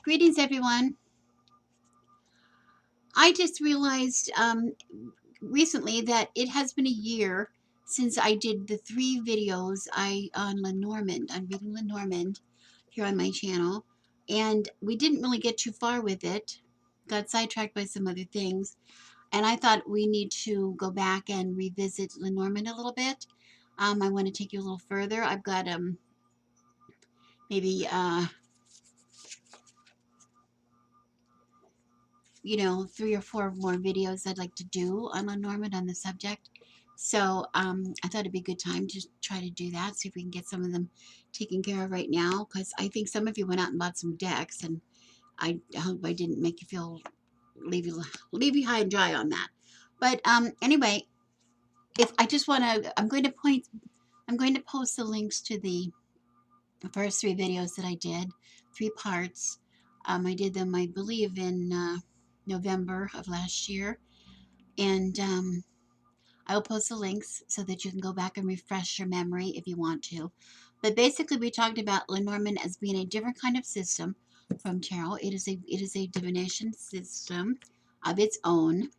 Greetings, everyone. I just realized recently that it has been a year since I did the 3 videos on Lenormand. I'm reading Lenormand here on my channel, and we didn't really get too far with it. Got sidetracked by some other things, and I thought we need to go back and revisit Lenormand a little bit. I want to take you a little further. I've got maybe 3 or 4 more videos I'd like to do on Lenormand on the subject. So I thought it'd be a good time to try to do that, see if we can get some of them taken care of right now, because I think some of you went out and bought some decks, and I hope I didn't make you feel leave you high and dry on that. But anyway, if I just want to, I'm going to post the links to the first 3 videos that I did, 3 parts. I did them, I believe, in November of last year, and I'll post the links so that you can go back and refresh your memory if you want to. But basically, we talked about Lenormand as being a different kind of system from tarot. It is a divination system of its own,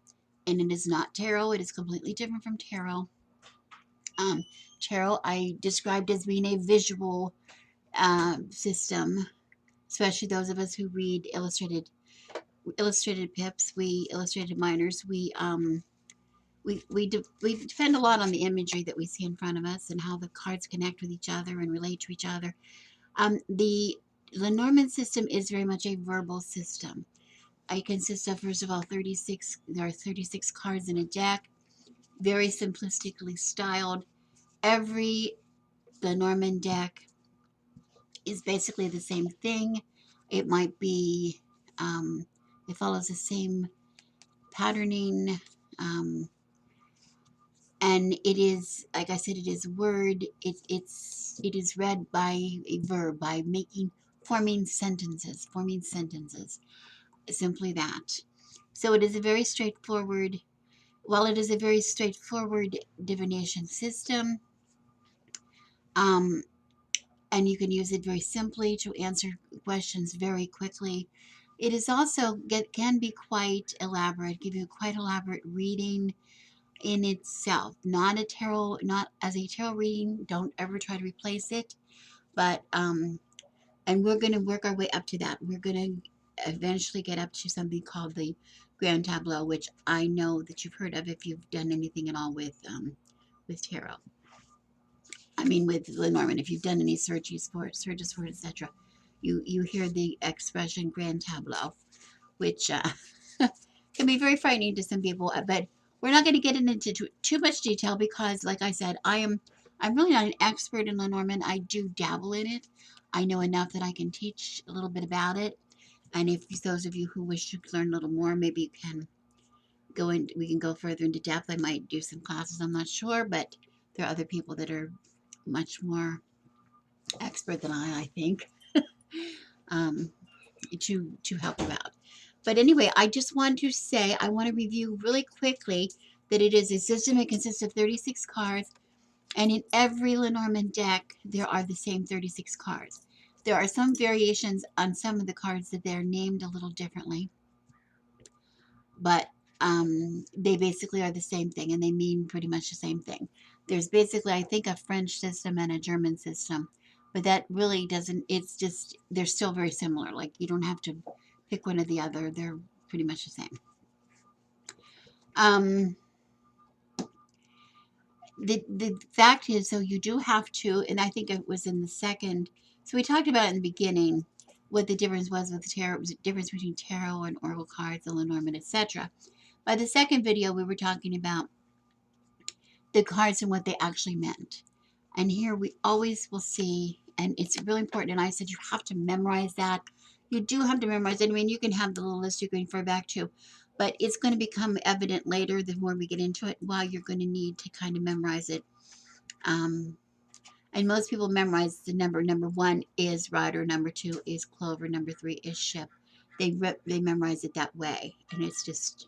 and it is not tarot. It is completely different from tarot. Um, Tarot I described as being a visual system, especially those of us who read illustrated pips. We illustrated minors. We depend a lot on the imagery that we see in front of us and how the cards connect with each other and relate to each other. The Lenormand system is very much a verbal system. It consists of, first of all, 36. There are 36 cards in a deck, very simplistically styled. Every Lenormand deck is basically the same thing. It might be, it follows the same patterning. Um, and it is, like I said, it is word. It is read by a verb, by forming sentences. Simply that. So it is a very straightforward. While it is a very straightforward divination system, um, and you can use it very simply to answer questions very quickly. It is also can be quite elaborate, give you quite elaborate reading in itself. Not as a tarot reading. Don't ever try to replace it. But and we're going to work our way up to that. We're going to eventually get up to something called the Grand Tableau, which I know that you've heard of if you've done anything at all with tarot. I mean, with Lenormand, if you've done any searches for it, etc., you hear the expression Grand Tableau, which can be very frightening to some people. But we're not going to get into too much detail because, like I said, I'm really not an expert in Lenormand. I do dabble in it. I know enough that I can teach a little bit about it. And if those of you who wish to learn a little more, maybe you can we can go further into depth. I might do some classes. I'm not sure, but there are other people that are much more expert than I think, um, to help you out. But anyway, I just want to say, I want to review really quickly that it is a system. It consists of 36 cards, and in every Lenormand deck, there are the same 36 cards. There are some variations on some of the cards that they're named a little differently, but they basically are the same thing, and they mean pretty much the same thing. There's basically, I think, a French system and a German system, but that really doesn't, it's just, they're still very similar. Like, you don't have to pick one or the other. They're pretty much the same. Um, the fact is, though, you do have to, and I think it was in the second, so we talked about it in the beginning, what the difference was with tarot. It was the difference between tarot and oracle cards, the Lenormand, etc. By the second video, we were talking about the cards and what they actually meant. And here we always will see, and it's really important, and I said you have to memorize that. You do have to memorize it. I mean, you can have the little list you can refer back to, but it's going to become evident later the more we get into it, why you're going to need to kind of memorize it. And most people memorize the number. Number 1 is rider, number 2 is clover, number 3 is ship. They memorize it that way, and it's just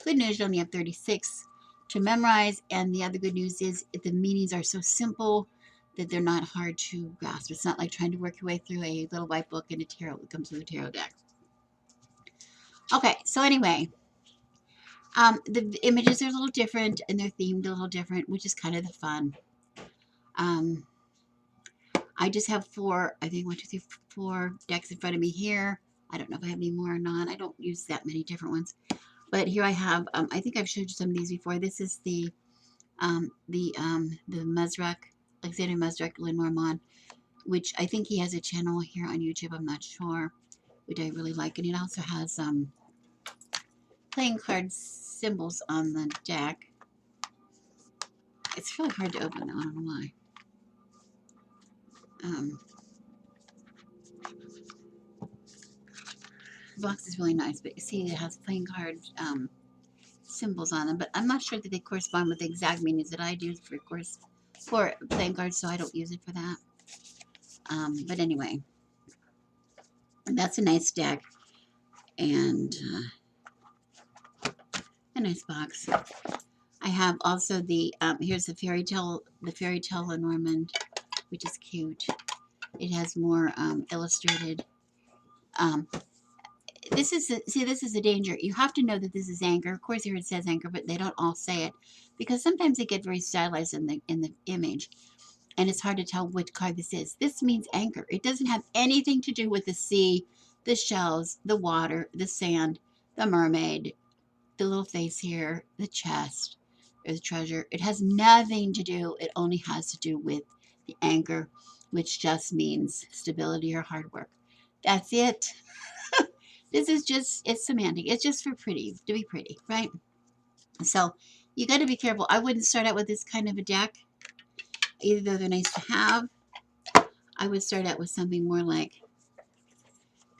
good news. You only have 36 to memorize, and the other good news is the meanings are so simple that they're not hard to grasp. It's not like trying to work your way through a little white book and a tarot that comes with a tarot deck. Okay, so anyway, the images are a little different and they're themed a little different, which is kind of the fun. I just have four, I think 1, 2, 3, 4 decks in front of me here. I don't know if I have any more or not. I don't use that many different ones. But here I have, I think I've showed you some of these before. This is the Musrek, Alexander Musrek Lenormand, which I think he has a channel here on YouTube. I'm not sure, which I really like. And it also has playing card symbols on the deck. It's really hard to open though. I don't know why. The box is really nice, but you see it has playing card symbols on them, but I'm not sure that they correspond with the exact meanings that I do for playing cards, so I don't use it for that. But anyway, that's a nice deck and a nice box. I have also the here's the fairy tale Lenormand, which is cute. It has more illustrated. This is the danger. You have to know that this is Anchor. Of course, here it says Anchor, but they don't all say it because sometimes they get very stylized in the image, and it's hard to tell which card this is. This means Anchor. It doesn't have anything to do with the sea, the shells, the water, the sand, the mermaid, the little face here, the chest, or the treasure. It has nothing to do. It only has to do with the anchor, which just means stability or hard work. That's it. This is just, it's semantic. It's just for pretty, to be pretty, right? So you got to be careful. I wouldn't start out with this kind of a deck, even though they're nice to have. I would start out with something more like,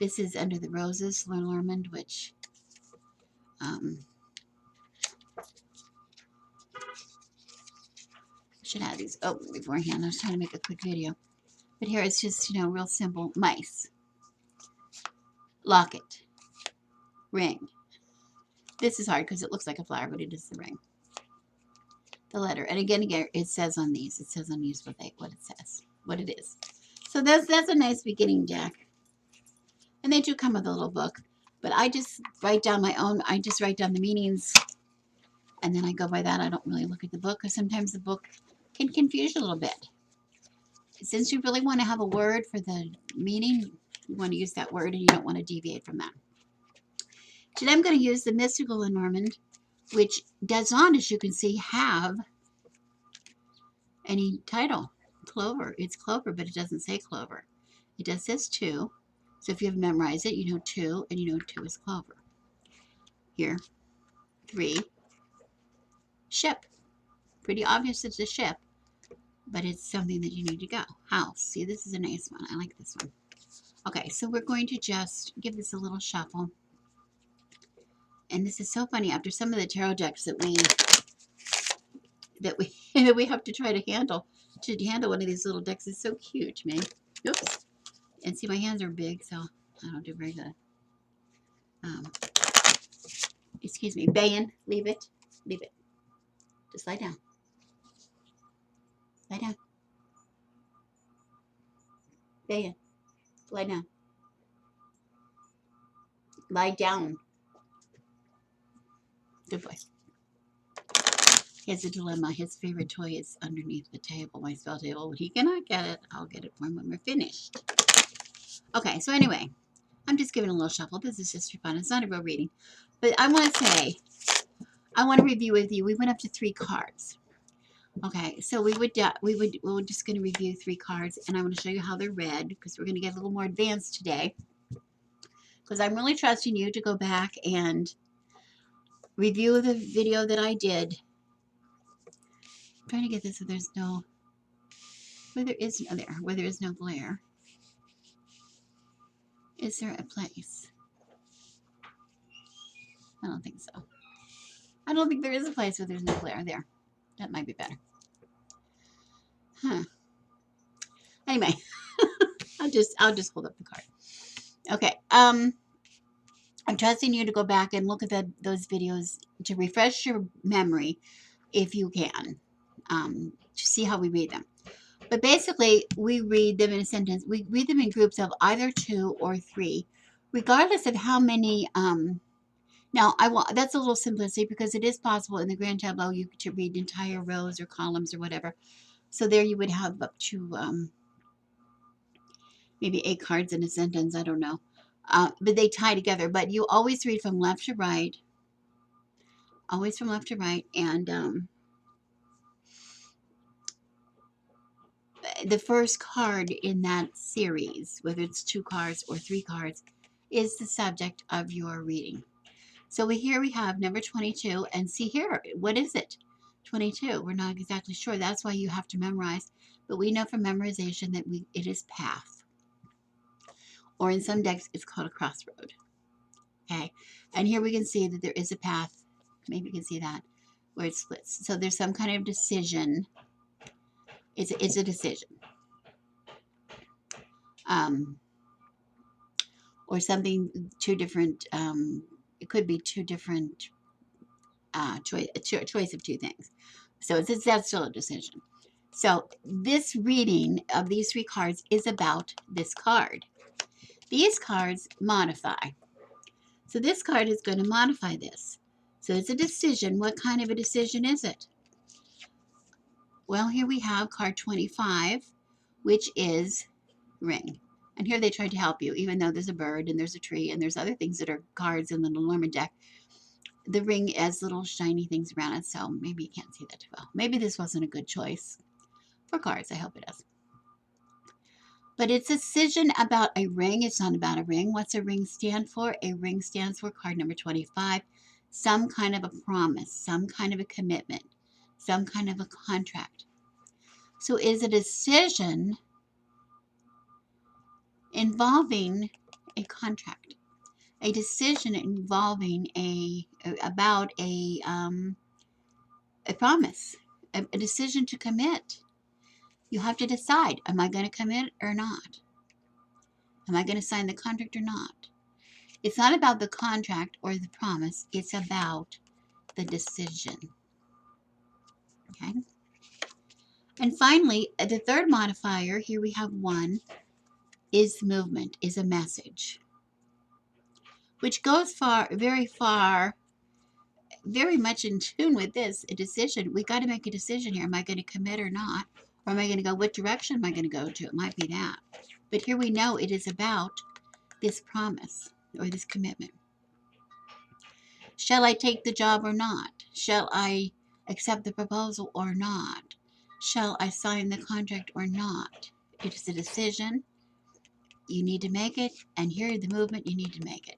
this is Under the Roses, Lenormand, which should have these open beforehand. I was trying to make a quick video. But here it's just, real simple. Mice. Locket. Ring. This is hard because it looks like a flower, but it is the ring. The letter. And again, it says on these. It says on these what it says. What it is. So that's a nice beginning deck. And they do come with a little book. But I just write down my own. I just write down the meanings. And then I go by that. I don't really look at the book because sometimes the book can confuse you a little bit. Since you really want to have a word for the meaning, you want to use that word and you don't want to deviate from that. Today I'm going to use the Mystical Lenormand, which does not, as you can see, have any title. Clover. It's Clover, but it doesn't say Clover. It does says 2. So if you have memorized it, you know 2, and you know 2 is Clover. Here, 3. Ship. Pretty obvious it's a ship, but it's something that you need to go. House. See, this is a nice one. I like this one. Okay, so we're going to just give this a little shuffle. And this is so funny. After some of the tarot decks that we have to try to handle one of these little decks is so cute to me. Oops. And see, my hands are big, so I don't do very good. Excuse me. Bayan, leave it. Leave it. Just lie down. Lie down. Bayan, lie down. Lie down. Good boy. He has a dilemma. His favorite toy is underneath the table, my spell table. He cannot get it. I'll get it for him when we're finished. Okay, so anyway, I'm just giving a little shuffle. This is just for fun. It's not a real reading. But I want to say, I want to review with you. We went up to 3 cards. Okay, so we're just going to review 3 cards, and I want to show you how they're read, because we're going to get a little more advanced today. Because I'm really trusting you to go back and review the video that I did. I'm trying to get this so there's no, where there is no glare. Is there a place? I don't think so. I don't think there is a place where there's no glare. There. That might be better. Huh. Anyway, I'll just hold up the card. Okay. I'm trusting you to go back and look at those videos to refresh your memory if you can, to see how we read them. But basically, we read them in a sentence. We read them in groups of either 2 or 3, regardless of how many. Now, that's a little simplistic because it is possible in the Grand Tableau you to read entire rows or columns or whatever. So there you would have up to maybe 8 cards in a sentence. I don't know, but they tie together. But you always read from left to right, always from left to right, and the first card in that series, whether it's 2 cards or 3 cards, is the subject of your reading. So here we have number 22, and see here, what is it? 22. We're not exactly sure. That's why you have to memorize. But we know from memorization that it is path, or in some decks it's called a crossroad. Okay, and here we can see that there is a path. Maybe you can see that where it splits. So there's some kind of decision. It's a decision. Or something, two different, it could be two different choice of two things. So that's still a decision. So this reading of these 3 cards is about this card. These cards modify. So this card is going to modify this. So it's a decision. What kind of a decision is it? Well, here we have card 25, which is ring. And here they tried to help you, even though there's a bird and there's a tree and there's other things that are cards in the Lenormand deck. The ring has little shiny things around it, so maybe you can't see that too well. Maybe this wasn't a good choice for cards. I hope it is. But it's a decision about a ring. It's not about a ring. What's a ring stand for? A ring stands for card number 25. Some kind of a promise, some kind of a commitment, some kind of a contract. So it is a decision involving a contract, a decision involving about a promise, a decision to commit. You have to decide, am I going to commit or not? Am I going to sign the contract or not? It's not about the contract or the promise. It's about the decision. Okay. And finally, the third modifier, here we have 1, is movement, is a message, which goes very much in tune with this, a decision. We got to make a decision here. Am I going to commit or not? Or am I going to go, what direction am I going to go to? It might be that. But here we know it is about this promise or this commitment. Shall I take the job or not? Shall I accept the proposal or not? Shall I sign the contract or not? It is a decision. You need to make it, and here is the movement. You need to make it.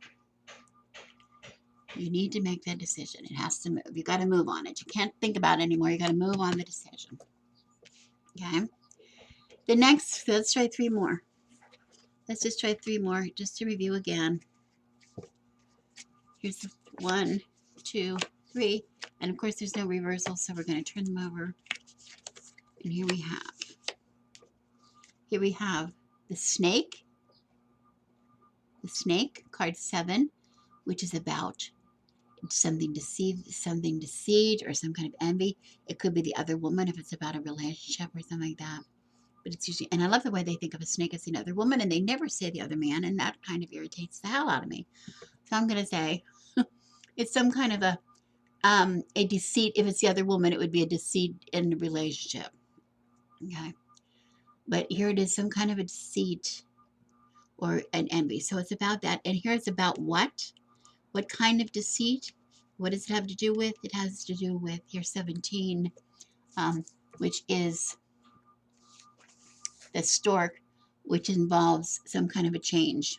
You need to make that decision. It has to move. You got to move on it. You can't think about it anymore. You got to move on the decision. Okay. The next, let's try 3 more. Let's just try 3 more just to review again. Here's 1, 2, 3. And of course, there's no reversal, so we're going to turn them over. And here we have the snake, card 7, which is about something deceit or some kind of envy. It could be the other woman if it's about a relationship or something like that. But it's usually, and I love the way they think of a snake as the other woman, and they never say the other man, and that kind of irritates the hell out of me. So I'm going to say it's some kind of a deceit. If it's the other woman, it would be a deceit in the relationship. Okay. But here it is, some kind of a deceit or an envy. So it's about that. And here it's about what? What kind of deceit? What does it have to do with? It has to do with here 17, which is the stork, which involves some kind of a change.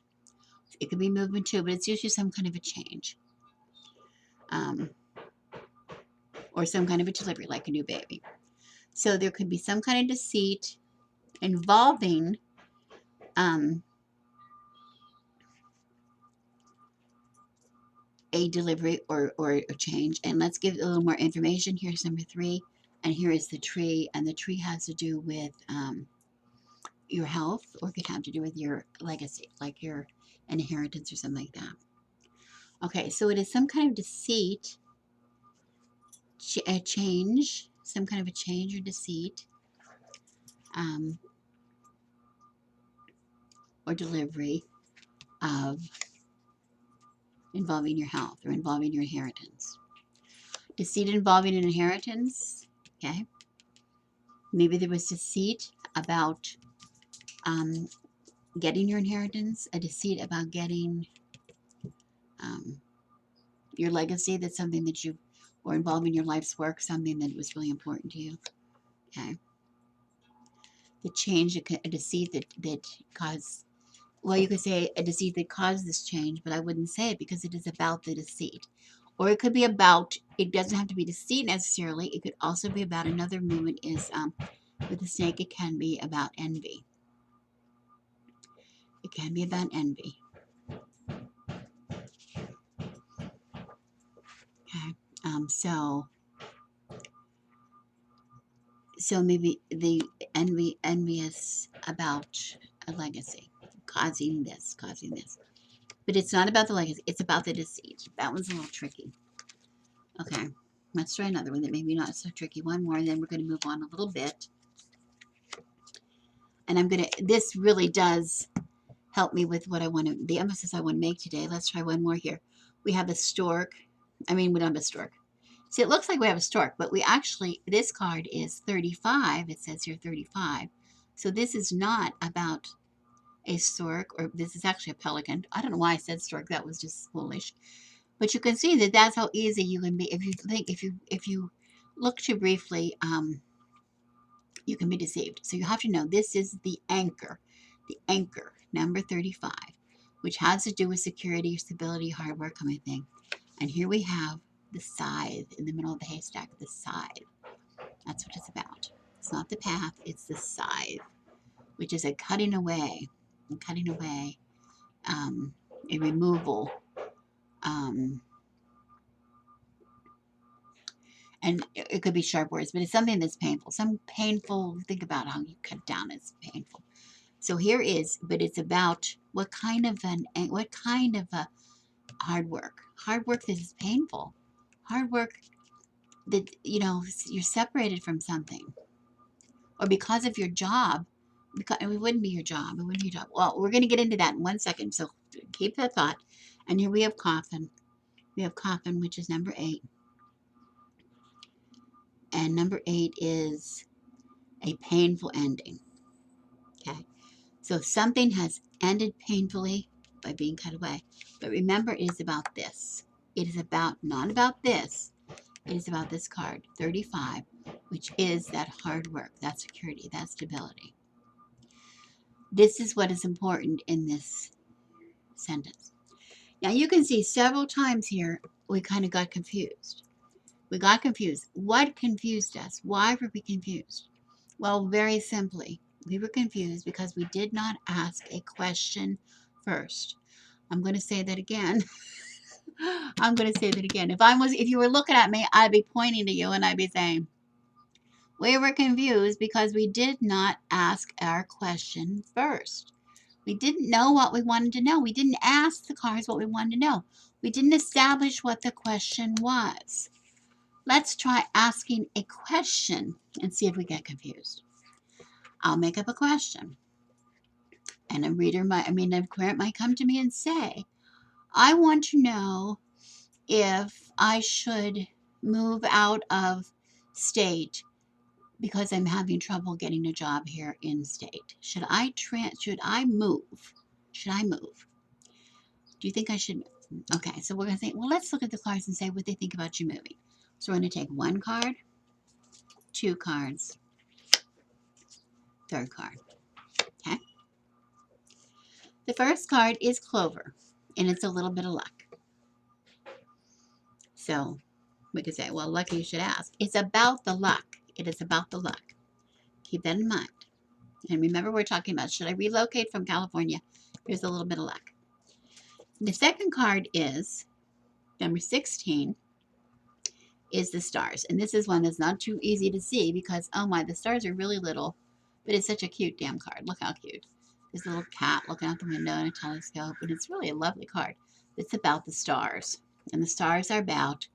It could be movement too, but it's usually some kind of a change. Or some kind of a delivery, like a new baby. So there could be some kind of deceit involving a delivery or a change. And let's give a little more information. Here's number 3, and here is the tree. And the tree has to do with your health, or it could have to do with your legacy, like your inheritance or something like that. Okay, so it is some kind of deceit, a change, some kind of a change or deceit. um, or delivery of involving your health or involving your inheritance. Deceit involving an inheritance, okay? Maybe there was deceit about um, getting your inheritance, a deceit about getting um, your legacy, that's something that you, or involving your life's work, something that was really important to you, okay? The change, a deceit that caused, well, you could say a deceit that caused this change, but I wouldn't say it because it is about the deceit. Or it could be about, it doesn't have to be deceit necessarily. It could also be about another movement is, with the snake, it can be about envy. It can be about envy. Okay. So maybe the envious about a legacy, causing this. But it's not about the legacy, it's about the deceit. That one's a little tricky. Okay, let's try another one that maybe not so tricky. One more, and then we're going to move on a little bit. And this really does help me with what I want to, the emphasis I want to make today. Let's try one more here. We have a stork. I mean, we don't have a stork. See, it looks like we have a stork, but we actually, this card is 35. It says here 35. So this is not about a stork, or this is actually a pelican. I don't know why I said stork. That was just foolish. But you can see that that's how easy you can be. If you think, if you look too briefly, you can be deceived. So you have to know this is the anchor, number 35, which has to do with security, stability, hard work, kind of thing. And here we have the scythe in the middle of the haystack, the scythe. That's what it's about. It's not the path, it's the scythe, which is a cutting away, a removal, and it could be sharp words, but it's something that's painful. Some painful, think about how you cut down, it's painful. So here is, but it's about what kind of a hard work that is painful, hard work that, you're separated from something, or because of your job, because it wouldn't be your job, Well, we're going to get into that in 1 second, so keep that thought. And here we have coffin. Which is number 8. And number 8 is a painful ending. Okay. So something has ended painfully by being cut away. But remember, it is about this. It is about, not about this. It is about this card, 35, which is that hard work, that security, that stability. This is what is important in this sentence. Now you can see several times here we kind of got confused. What confused us? Why were we confused? Well, very simply, we were confused because we did not ask a question first. I'm going to say that again. If you were looking at me, I'd be pointing to you and I'd be saying, we were confused because we did not ask our question first. We didn't know what we wanted to know. We didn't ask the cards what we wanted to know. We didn't establish what the question was. Let's try asking a question and see if we get confused. I'll make up a question. And a parent might come to me and say, I want to know if I should move out of state because I'm having trouble getting a job here in state. Should I move? Should I move? Do you think I should? Okay, so we're going to say, well, let's look at the cards and say what they think about you moving. So we're going to take 1 card, 2 cards, 3rd card. Okay. The first card is Clover, and it's a little bit of luck. So we could say, well, lucky you should ask. It's about the luck. It is about the luck. Keep that in mind. And remember, we're talking about, should I relocate from California? Here's a little bit of luck. The second card is number 16, is the stars. And this is one that's not too easy to see because, oh my, the stars are really little, but it's such a cute damn card. Look how cute. There's a little cat looking out the window in a telescope, and it's really a lovely card. It's about the stars. And the stars are about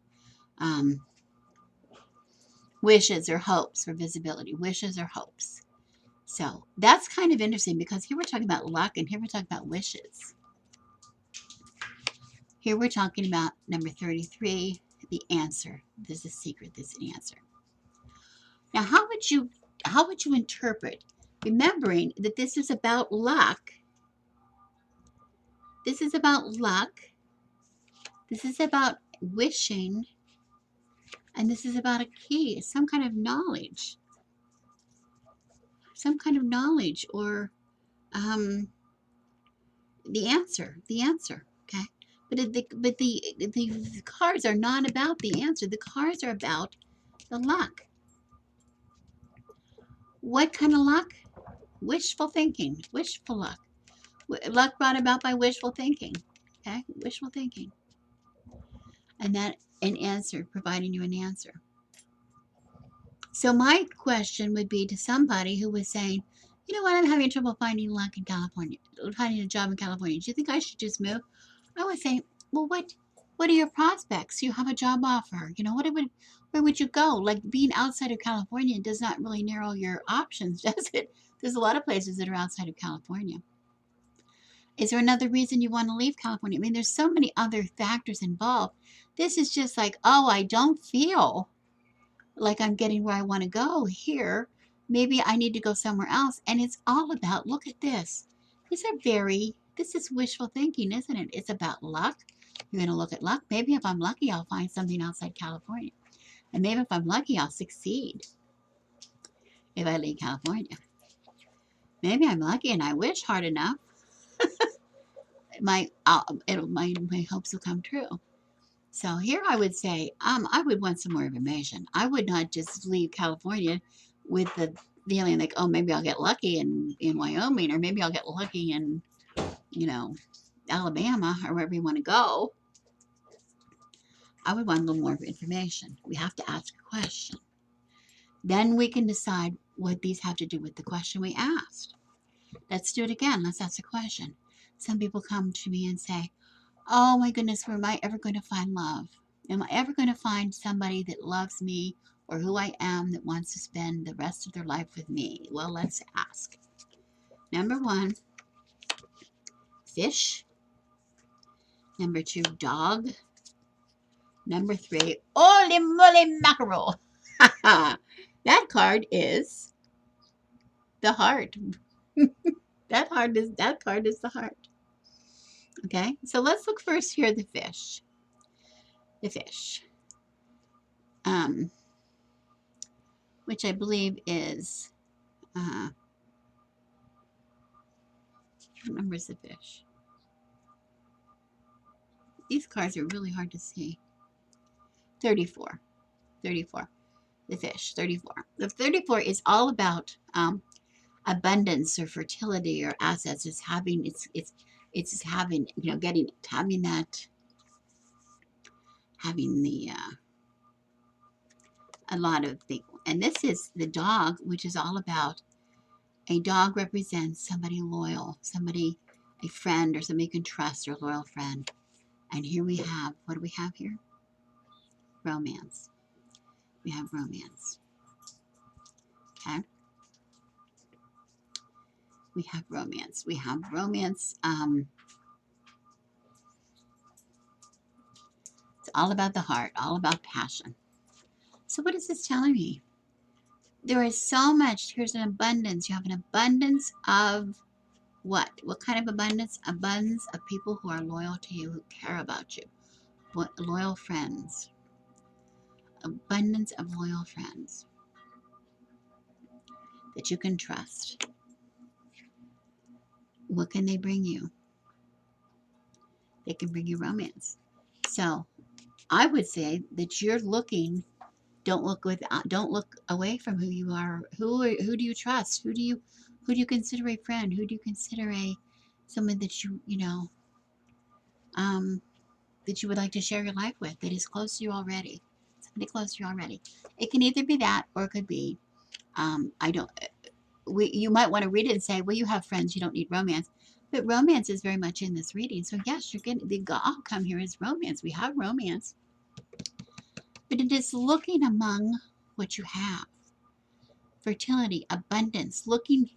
wishes or hopes for visibility, wishes or hopes. So that's kind of interesting because here we're talking about luck and here we're talking about wishes. Here we're talking about number 33, the answer. There's a secret, there's an answer. Now, how would you interpret, remembering that this is about luck? This is about luck. This is about wishing, and this is about a key, some kind of knowledge. Some kind of knowledge or the answer. Okay, but the cards are not about the answer. The cards are about the luck. What kind of luck? Wishful thinking. Wishful luck. Luck brought about by wishful thinking. Okay, wishful thinking, and that an answer, providing you an answer. So my question would be to somebody who was saying, you know what, I'm having trouble finding luck in California, finding a job in California. Do you think I should just move? I would say, well, what are your prospects? You have a job offer. You know, where would you go? Like being outside of California does not really narrow your options, does it? There's a lot of places that are outside of California. Is there another reason you want to leave California? I mean, there's so many other factors involved. This is just like, oh, I don't feel like I'm getting where I want to go here. Maybe I need to go somewhere else. And it's all about, look at this. This is wishful thinking, isn't it? It's about luck. You're going to look at luck. Maybe if I'm lucky, I'll find something outside California. And maybe if I'm lucky, I'll succeed if I leave California. Maybe I'm lucky and I wish hard enough. My hopes will come true. So here I would say, I would want some more information. I would not just leave California with the feeling like, oh, maybe I'll get lucky in Wyoming, or maybe I'll get lucky in, Alabama, or wherever you want to go. I would want a little more information. We have to ask a question. Then we can decide what these have to do with the question we asked. Let's do it again. Let's ask a question. Some people come to me and say, oh my goodness, where am I ever going to find love? Am I ever going to find somebody that loves me or who I am that wants to spend the rest of their life with me? Well, let's ask. Number 1, fish. Number 2, dog. Number 3, holy moly mackerel. That card is the heart. That card is the heart. Okay, so let's look first here at the fish. The fish. Which I believe is what number is the fish? These cards are really hard to see. 34. 34. The fish. 34. The 34 is all about abundance or fertility or assets. It's having having a lot of things. And this is the dog, which is all about, a dog represents somebody loyal, a friend, or somebody you can trust, or a loyal friend. And here we have, what do we have here? Romance. We have romance. Okay. We have romance. We have romance. It's all about the heart, all about passion. So what is this telling me? There is so much. Here's an abundance. You have an abundance of what? What kind of abundance? Abundance of people who are loyal to you, who care about you. Loyal friends. Abundance of loyal friends that you can trust. What can they bring you? They can bring you romance. So I would say that you're looking. Don't look away from who you are. Who do you trust? Who do you consider a friend? Who do you consider someone that that you would like to share your life with, that is close to you already? Somebody close to you already. It can either be that, or it could be you might want to read it and say, well, you have friends, you don't need romance. But romance is very much in this reading. So yes, you're getting the outcome here is romance. We have romance. But it is looking among what you have. Fertility, abundance, looking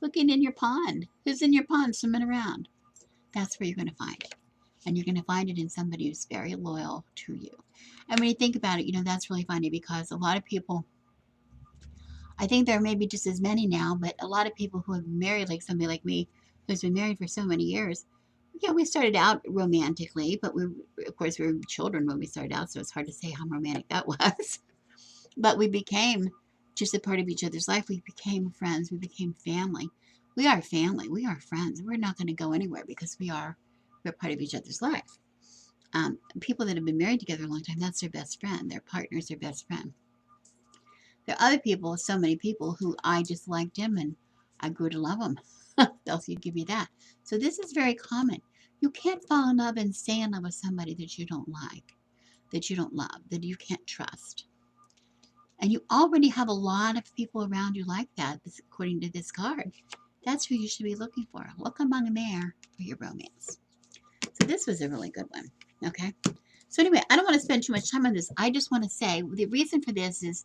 looking in your pond. Who's in your pond swimming around? That's where you're going to find it. And you're going to find it in somebody who's very loyal to you. And when you think about it, that's really funny because a lot of people, I think there may be just as many now, but a lot of people who have been married, like somebody like me, who's been married for so many years, yeah, we started out romantically, but of course, we were children when we started out, so it's hard to say how romantic that was. But we became just a part of each other's life. We became friends. We became family. We are family. We are friends. We're not going to go anywhere because we're part of each other's life. People that have been married together a long time, that's their best friend. Their partner's their best friend. There are other people, so many people who I just liked him and I grew to love him. They'll give you that. So this is very common. You can't fall in love and stay in love with somebody that you don't like, that you don't love, that you can't trust. And you already have a lot of people around you like that, according to this card. That's who you should be looking for. Look among there for your romance. So this was a really good one. Okay. So anyway, I don't want to spend too much time on this. I just want to say the reason for this is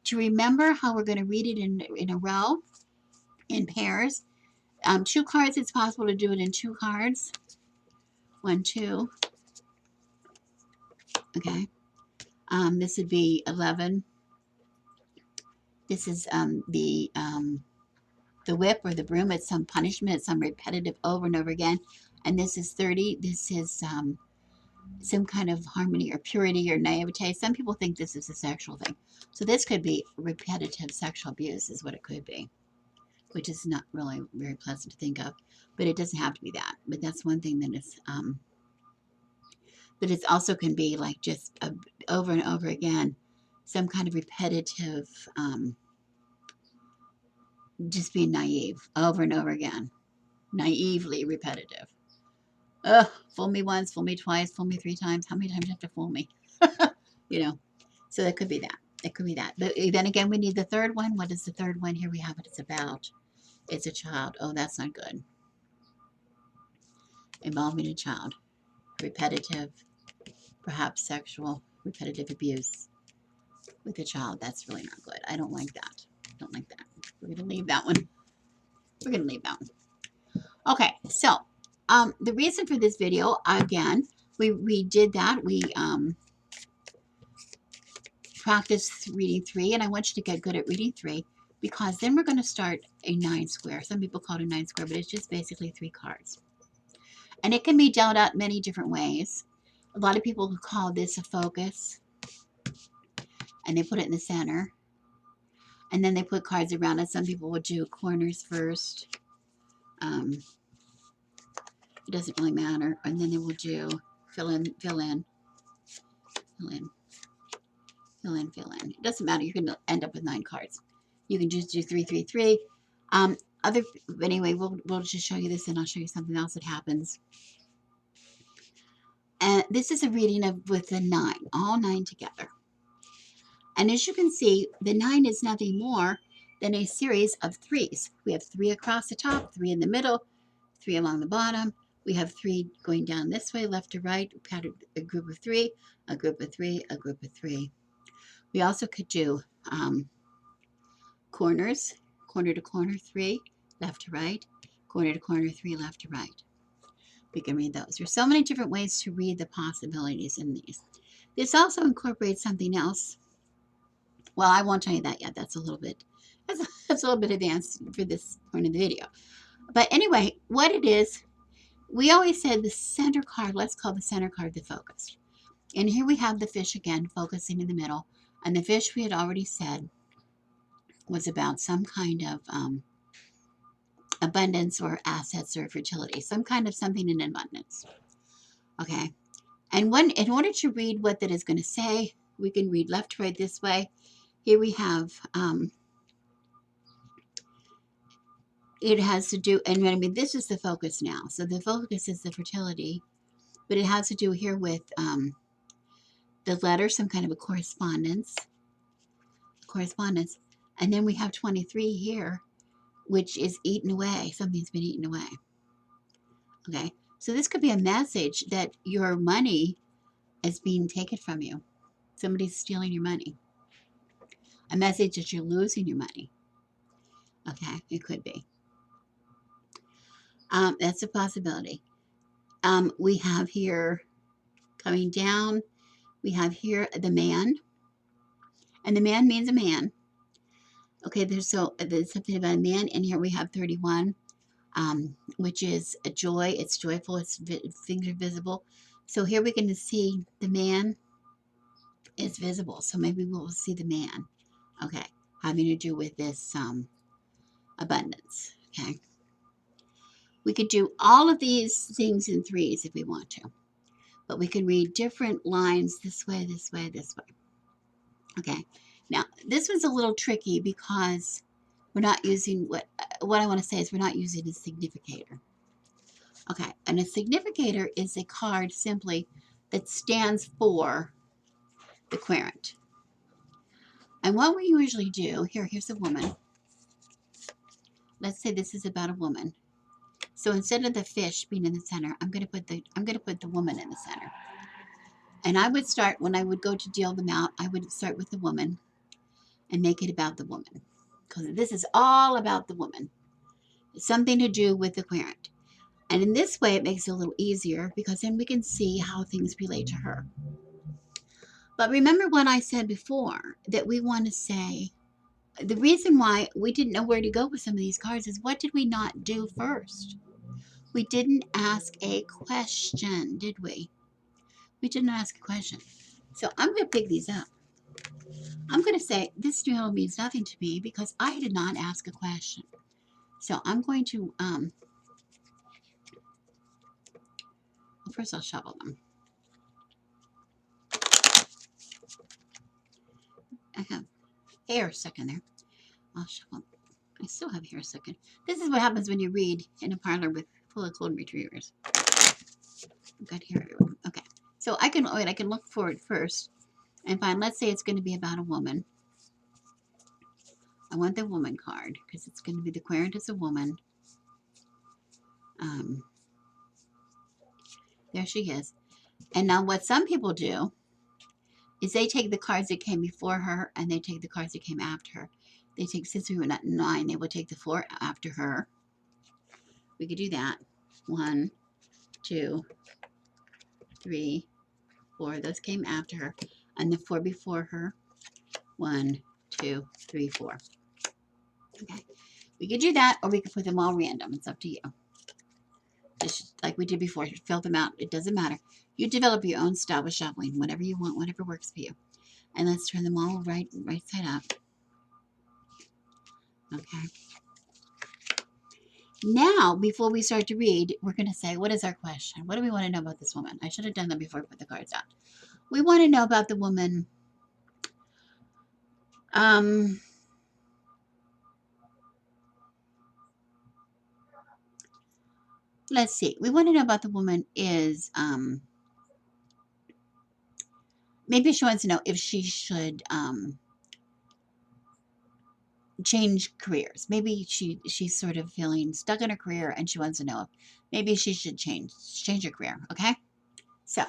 to remember how we're going to read it in a row, in pairs. 2 cards, it's possible to do it in 2 cards. 1, 2. Okay. This would be 11. This is the whip or the broom. It's some punishment. It's some repetitive over and over again. And this is 30. This is some kind of harmony or purity or naivete. Some people think this is a sexual thing. So this could be repetitive sexual abuse is what it could be, which is not really very pleasant to think of. But it doesn't have to be that. But that's one thing that is, but it also can be like just over and over again, some kind of repetitive, just being naive over and over again, naively repetitive. Ugh, fool me once, fool me twice, fool me 3 times. How many times do you have to fool me? you know, so it could be that. It could be that. But then again, we need the third one. What is the third one? Here we have it. It's about. It's a child. Oh, that's not good. Involving a child. Repetitive, perhaps sexual, repetitive abuse with a child. That's really not good. I don't like that. Don't like that. We're going to leave that one. We're going to leave that one. Okay, so the reason for this video, again, we did that. We practiced reading 3, and I want you to get good at reading 3 because then we're going to start a 9 square. Some people call it a 9 square, but it's just basically 3 cards. And it can be dealt out many different ways. A lot of people call this a focus, and they put it in the center. And then they put cards around it. Some people would do corners first. It doesn't really matter. And then they will do fill in, fill in, fill in, fill in, fill in. It doesn't matter. You're going to end up with 9 cards. You can just do 3, 3, 3. Anyway, we'll just show you this, and I'll show you something else that happens. And this is a reading with the 9, all 9 together. And as you can see, the 9 is nothing more than a series of 3s. We have 3 across the top, 3 in the middle, 3 along the bottom. We have 3 going down this way, left to right. We've got a group of 3, a group of 3, a group of 3. We also could do corners, corner to corner, 3, left to right, corner to corner, 3, left to right. We can read those. There's so many different ways to read the possibilities in these. This also incorporates something else. Well, I won't tell you that yet. That's a little bit advanced for this point of the video. But anyway, what it is, we always said the center card, let's call the center card the focus. And here we have the fish again, focusing in the middle. And the fish, we had already said, was about some kind of abundance or assets or fertility, some kind of something in abundance. Okay. And in order to read what that is going to say, we can read left to right this way. Here we have, it has to do, and I mean, this is the focus now. So the focus is the fertility, but it has to do here with the letter, some kind of a correspondence. And then we have 23 here, which is eaten away. Something's been eaten away. Okay. So this could be a message that your money is being taken from you. Somebody's stealing your money. A message that you're losing your money. Okay. It could be. That's a possibility. We have here coming down, we have here the man, and the man means a man. Okay, there's something about a man, and here we have 31, which is a joy. It's joyful. Things are visible. So here we're going to see the man is visible. So maybe we'll see the man. Okay, having to do with this abundance. Okay, we could do all of these things in threes if we want to, but we can read different lines this way, this way, this way. Okay, now this one's a little tricky because we're not using what I want to say is we're not using a significator. Okay, and a significator is a card simply that stands for the querent. And what we usually do, here's a woman. Let's say this is about a woman. So instead of the fish being in the center, I'm gonna put the woman in the center. And I would start, when I would go to deal them out, I would start with the woman and make it about the woman. Because this is all about the woman. It's something to do with the querent. And in this way, it makes it a little easier because then we can see how things relate to her. But remember what I said before, that we want to say, the reason why we didn't know where to go with some of these cards is what did we not do first? We didn't ask a question, did we? We didn't ask a question. So I'm going to pick these up. I'm going to say this drill means nothing to me because I did not ask a question. So I'm going to, well, first I'll shuffle them. I have hair stuck in there. I'll shuffle. I still have hair stuck in. This is what happens when you read in a parlor with full of golden retrievers. I've got hair everywhere. Okay. So I can look for it first and find, let's say it's going to be about a woman. I want the woman card because it's going to be the querent as a woman. There she is. And now what some people do is they take the cards that came before her and they take the cards that came after her. They take, since we were not 9, they will take the 4 after her. We could do that. 1, 2, 3, 4. Those came after her. And the 4 before her. 1, 2, 3, 4. Okay. We could do that, or we could put them all random. It's up to you. Just like we did before, fill them out. It doesn't matter. You develop your own style with shuffling, whatever you want, whatever works for you. And let's turn them all right side up. Okay. Now, before we start to read, we're going to say, what is our question? What do we want to know about this woman? I should have done that before I put the cards out. We want to know about the woman. Let's see. We want to know about the woman is, maybe she wants to know if she should change careers. Maybe she's sort of feeling stuck in her career and she wants to know if maybe she should change her career. Okay. So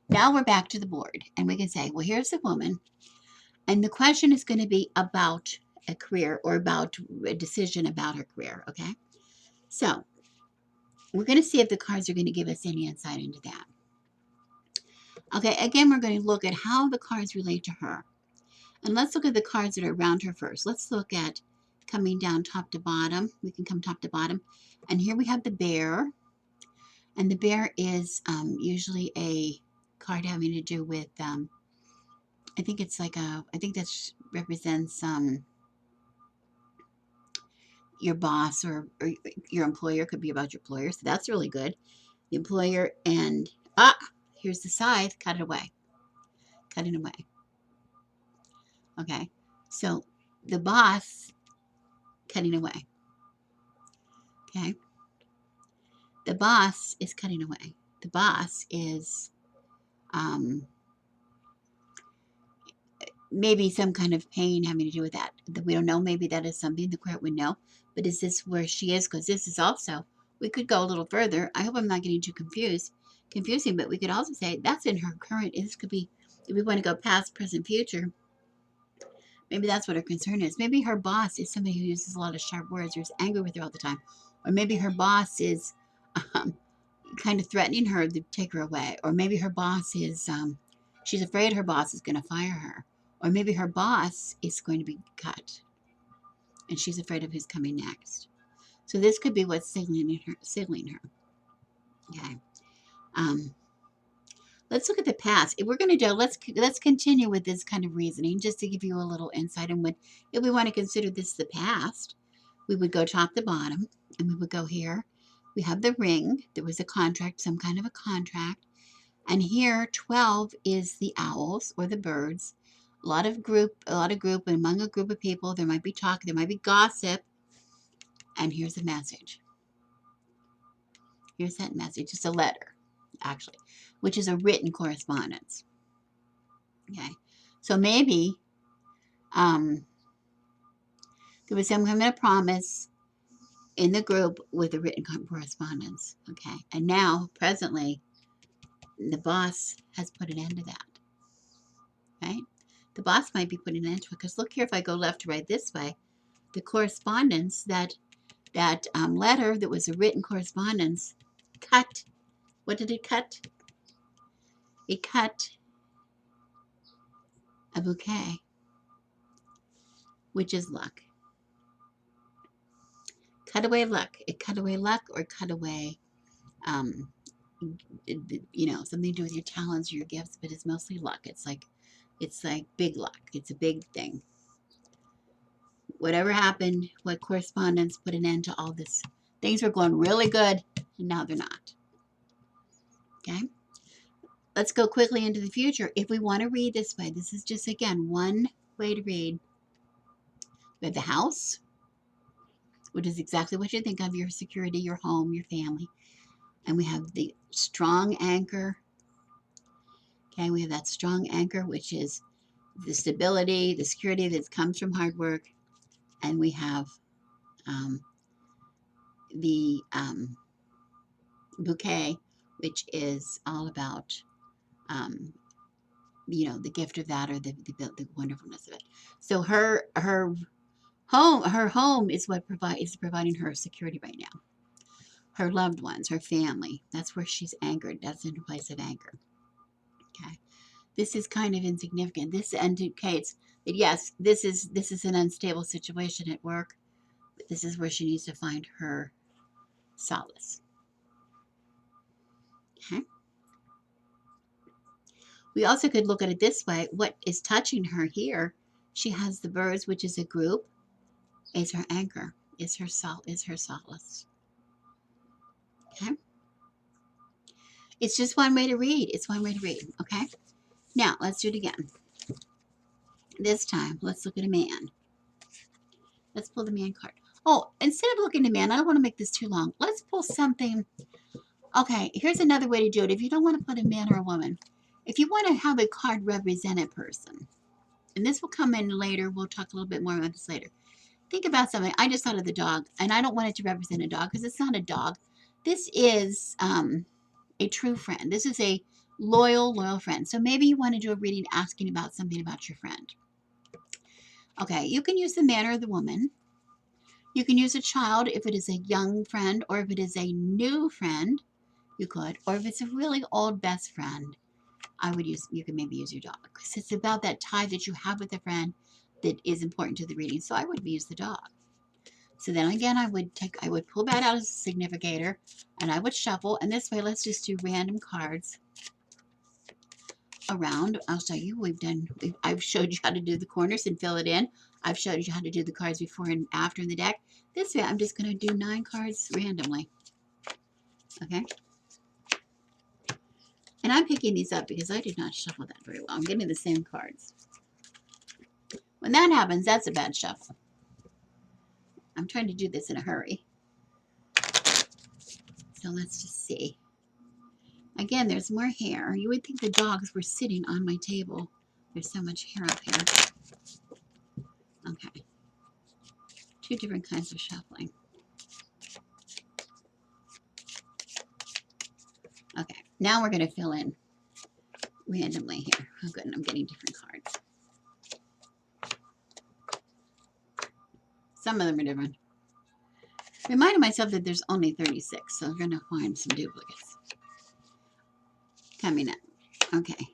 now we're back to the board and we can say, well, here's the woman. And the question is going to be about a career or about a decision about her career. Okay. So we're going to see if the cards are going to give us any insight into that. Okay. Again, we're going to look at how the cards relate to her. And let's look at the cards that are around her first. Let's look at coming down top to bottom. We can come top to bottom. And here we have the bear. And the bear is usually a card having to do with, I think it's like I think that represents your boss or your employer. Could be about your employer. So that's really good. The employer and, here's the scythe. Cut it away. Cut it away. Okay. So the boss cutting away. Okay. The boss is cutting away. The boss is maybe some kind of pain having to do with that. We don't know. Maybe that is something the court would know. But is this where she is? Because this is also, we could go a little further. I hope I'm not getting too confusing, but we could also say that's in her current. This could be, if we want to go past, present, future, maybe that's what her concern is. Maybe her boss is somebody who uses a lot of sharp words or is angry with her all the time. Or maybe her boss is um, kind of threatening her to take her away. Or maybe her boss is, she's afraid her boss is going to fire her. Or maybe her boss is going to be cut and she's afraid of who's coming next. So this could be what's signaling her. Okay. Um, let's look at the past. If we're going to do, let's continue with this kind of reasoning just to give you a little insight. And when, if we want to consider this the past, we would go top to bottom and we would go here. We have the ring. There was a contract, some kind of a contract. And here 12 is the owls or the birds. A lot of group, and among a group of people, there might be talk, there might be gossip. And here's a message. Here's that message. It's a letter, actually, which is a written correspondence. Okay. So maybe there was some kind of promise in the group with a written correspondence. Okay. And now, presently, the boss has put an end to that. Right? The boss might be putting an end to it because look here, if I go left to right this way, the correspondence, that letter that was a written correspondence cut. What did it cut? It cut a bouquet, which is luck. Cut away luck. It cut away luck or cut away, something to do with your talents or your gifts, but it's mostly luck. It's like big luck. It's a big thing. Whatever happened, what correspondence put an end to all this. Things were going really good, and now they're not. Okay? Let's go quickly into the future. If we want to read this way, this is just, again, one way to read. We have the house, which is exactly what you think of, your security, your home, your family. And we have the strong anchor. Okay, we have that strong anchor, which is the stability, the security that comes from hard work. And we have the bouquet, which is all about, the gift of that or the wonderfulness of it. So her home is what is providing her security right now. Her loved ones, her family, that's where she's anchored. That's in a place of anchor. Okay. This is kind of insignificant. This indicates that yes, this is an unstable situation at work, but this is where she needs to find her solace. Okay. We also could look at it this way. What is touching her here? She has the birds, which is a group, is her anchor, is her solace. Okay. It's just one way to read. It's one way to read. Okay. Now let's do it again. This time, let's look at a man. Let's pull the man card. Oh, instead of looking at a man, I don't want to make this too long. Let's pull something. Okay, here's another way to do it. If you don't want to put a man or a woman, if you want to have a card represent a person, and this will come in later, we'll talk a little bit more about this later. Think about something. I just thought of the dog, and I don't want it to represent a dog because it's not a dog. This is a true friend. This is a loyal friend. So maybe you want to do a reading asking about something about your friend. Okay, you can use the man or the woman. You can use a child if it is a young friend, or if it is a new friend, you could. Or if it's a really old best friend, you can maybe use your dog. Because it's about that tie that you have with a friend that is important to the reading. So I would use the dog. So then again, I would pull that out as a significator, and I would shuffle. And this way, let's just do random cards around. I'll show you. I've showed you how to do the corners and fill it in. I've showed you how to do the cards before and after in the deck. This way, I'm just going to do 9 cards randomly. Okay? And I'm picking these up because I did not shuffle that very well. I'm getting the same cards. When that happens, that's a bad shuffle. I'm trying to do this in a hurry. So let's just see. Again, there's more hair. You would think the dogs were sitting on my table. There's so much hair up here. Okay. 2 different kinds of shuffling. Okay, now we're going to fill in randomly here. Oh, good, I'm getting different cards. Some of them are different. Reminding myself that there's only 36, so I'm going to find some duplicates coming up. Okay.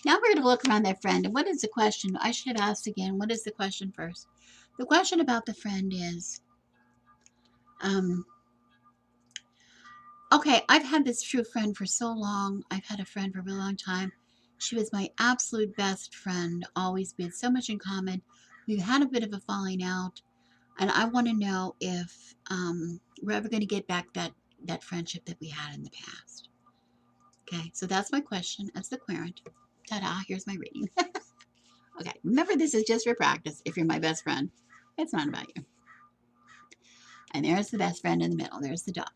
Now we're going to look around that friend. And what is the question? I should have asked again. What is the question first? The question about the friend is, okay, I've had this true friend for so long. I've had a friend for a really long time. She was my absolute best friend. Always, we had so much in common. We've had a bit of a falling out, and I want to know if we're ever going to get back that friendship that we had in the past. Okay, so that's my question. That's the querent. Ta-da! Here's my reading. Okay, remember this is just for practice. If you're my best friend, it's not about you. And there's the best friend in the middle. There's the dog.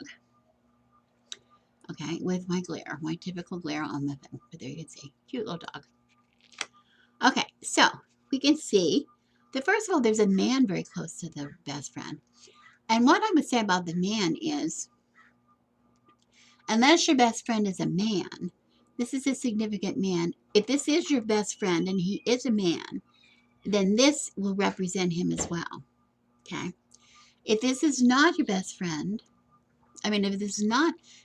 Okay, with my glare, my typical glare on the thing. But there you can see, cute little dog. Okay, so we can see that first of all, there's a man very close to the best friend. And what I would say about the man is, unless your best friend is a man, this is a significant man. If this is your best friend and he is a man, then this will represent him as well. Okay. If this is not your best friend, if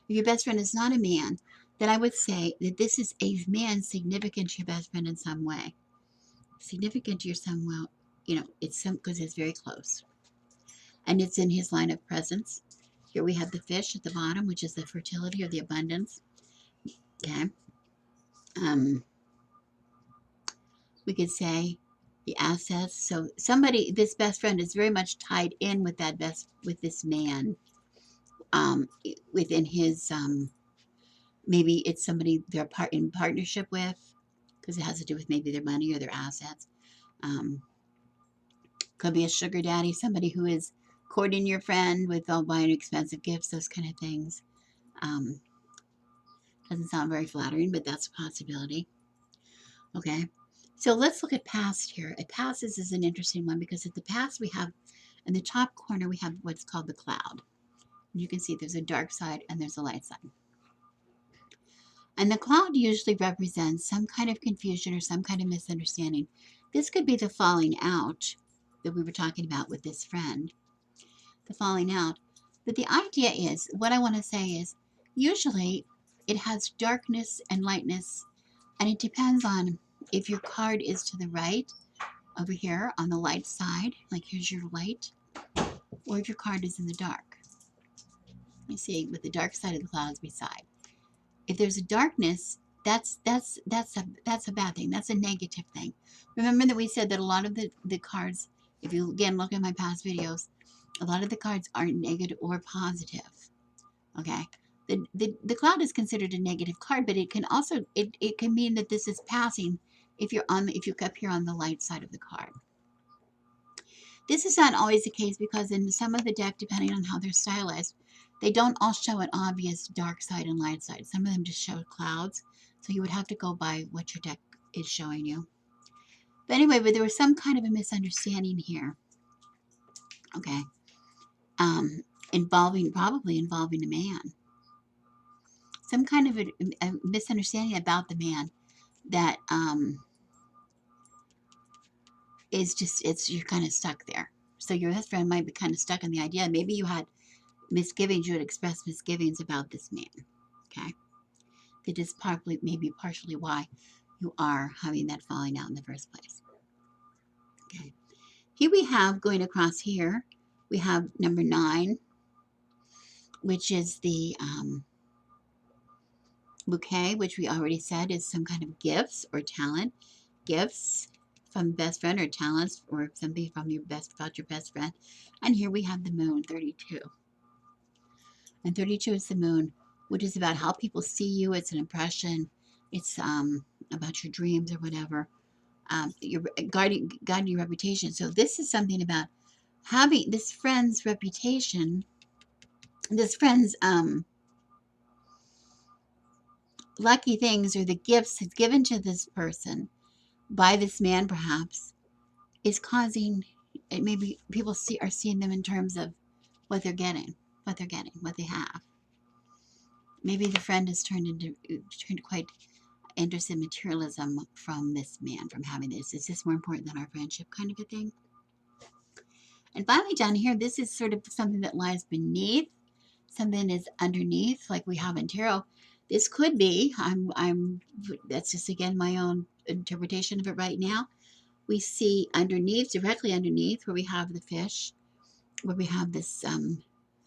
your best friend is not a man, then I would say that this is a man significant to your best friend in some way. Significant to your son, well, it's because it's very close. And it's in his line of presence. Here we have the fish at the bottom, which is the fertility or the abundance. Okay. We could say the assets. So this best friend is very much tied in with with this man, within his, maybe it's somebody they're in partnership with, because it has to do with maybe their money or their assets. Could be a sugar daddy, somebody who is courting your friend with all buying expensive gifts, those kind of things. Doesn't sound very flattering, but that's a possibility. Okay, so let's look at past here. A past is an interesting one because at the past we have, in the top corner, we have what's called the cloud. And you can see there's a dark side and there's a light side. And the cloud usually represents some kind of confusion or some kind of misunderstanding. This could be the falling out that we were talking about with this friend, the falling out. But the idea is, what I want to say is, usually it has darkness and lightness, and it depends on if your card is to the right, over here on the light side, like here's your light, or if your card is in the dark. You see, with the dark side of the clouds beside. If there's a darkness, that's a bad thing. That's a negative thing. Remember that we said that a lot of the cards, if you again look at my past videos, a lot of the cards aren't negative or positive. Okay. The cloud is considered a negative card, but it can also it can mean that this is passing if you're up here on the light side of the card. This is not always the case because in some of the deck, depending on how they're stylized, they don't all show an obvious dark side and light side. Some of them just show clouds. So you would have to go by what your deck is showing you. But anyway, there was some kind of a misunderstanding here. Okay. Probably involving a man. Some kind of a misunderstanding about the man that you're kind of stuck there. So your best friend might be kind of stuck in the idea. Maybe you had misgivings, you had expressed misgivings about this man. Okay. That is maybe partially why you are having that falling out in the first place. Okay. Here we have, going across here, we have number 9, which is the bouquet, which we already said is some kind of gifts or talent. Gifts from best friend or talents or something from your best friend. And here we have the moon, 32. And 32 is the moon, which is about how people see you. It's an impression. It's about your dreams or whatever. Your guarding your reputation. So this is something about having this friend's reputation, this friend's lucky things or the gifts that's given to this person by this man perhaps is causing, maybe people are seeing them in terms of what they're getting, what they have. Maybe the friend has turned quite interested in materialism from this man, from having this. Is this more important than our friendship, kind of a thing? And finally down here, this is sort of something that lies beneath, something is underneath, like we have in tarot. This could be, that's just again my own interpretation of it right now. We see underneath, directly underneath, where we have the fish, where we have this,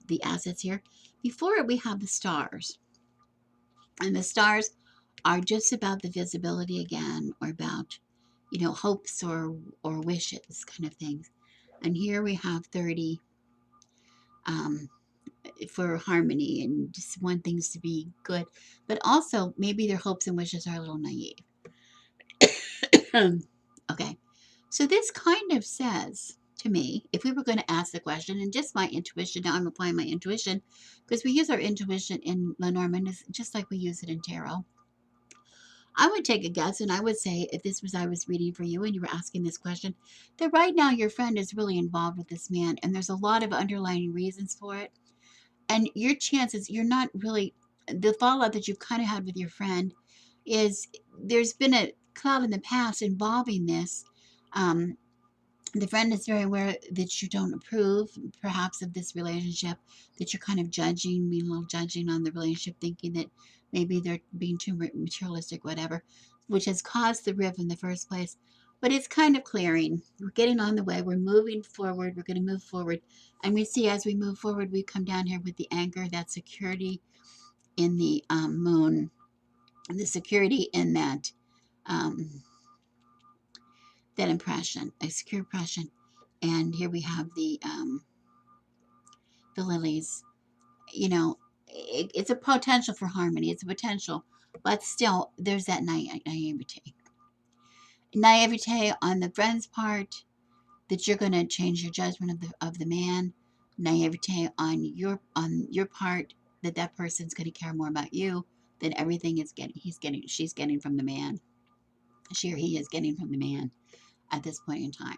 the assets here. Before it, we have the stars. And the stars are just about the visibility again, or about, hopes or wishes kind of things. And here we have 30 um, for harmony and just want things to be good. But also, maybe their hopes and wishes are a little naive. Okay. So this kind of says to me, if we were going to ask the question, and just my intuition, now I'm applying my intuition, because we use our intuition in Lenormand just like we use it in tarot. I would take a guess, and I would say, if this was I was reading for you and you were asking this question, that right now your friend is really involved with this man, and there's a lot of underlying reasons for it. And your chances, you're not really, the fallout that you've kind of had with your friend is there's been a cloud in the past involving this. Um, the friend is very aware that you don't approve, perhaps, of this relationship, that you're kind of judging, being a little judging on the relationship, thinking that maybe they're being too materialistic, whatever, which has caused the rift in the first place. But it's kind of clearing. We're getting on the way. We're moving forward. We're going to move forward. And we see as we move forward, we come down here with the anchor, that security in the moon, and the security in um, that impression, a secure impression. And here we have the lilies. You know, it's a potential for harmony. It's a potential, but still, there's that naivete. Naivete on the friend's part, that you're going to change your judgment of the man. Naivete on your part, that that person's going to care more about you than everything she's getting from the man. She or he is getting from the man at this point in time.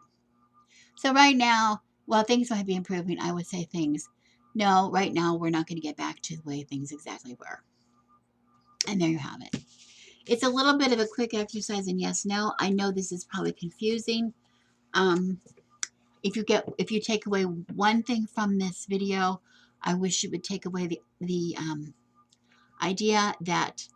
So right now, while things might be improving, I would say things, no, right now we're not going to get back to the way things exactly were. And there you have it. It's a little bit of a quick exercise in yes, no. I know this is probably confusing. Um, if you take away one thing from this video, I wish you would take away the idea that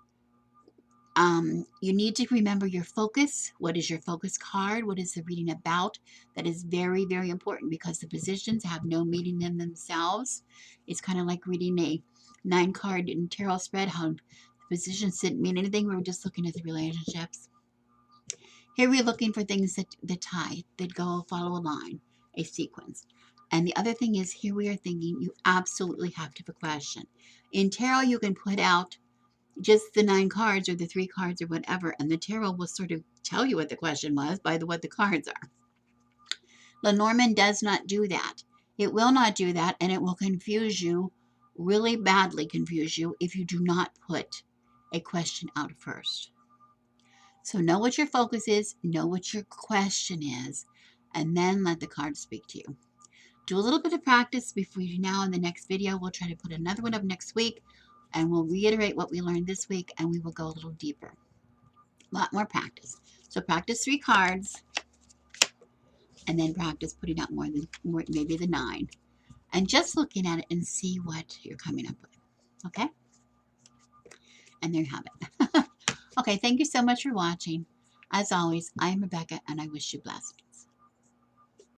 you need to remember your focus. What is your focus card? What is the reading about? That is very, very important, because the positions have no meaning in themselves. It's kind of like reading a 9-card tarot spread, how the positions didn't mean anything. We were just looking at the relationships. Here we're looking for things that tie, that go follow a line, a sequence. And the other thing is, here we are thinking you absolutely have to have a question. In tarot, you can put out just the 9 cards or the 3 cards or whatever, and the tarot will sort of tell you what the question was by what the cards are. Lenormand does not do that. It will not do that, and it will confuse you, really badly confuse you, if you do not put a question out first. So know what your focus is, know what your question is, and then let the cards speak to you. Do a little bit of practice before you now. In the next video, we'll try to put another one up next week, and we'll reiterate what we learned this week, and we will go a little deeper. A lot more practice. So practice 3 cards, and then practice putting out more, maybe the 9, and just looking at it and see what you're coming up with. Okay? And there you have it. Okay, thank you so much for watching. As always, I am Rebecca, and I wish you blessed.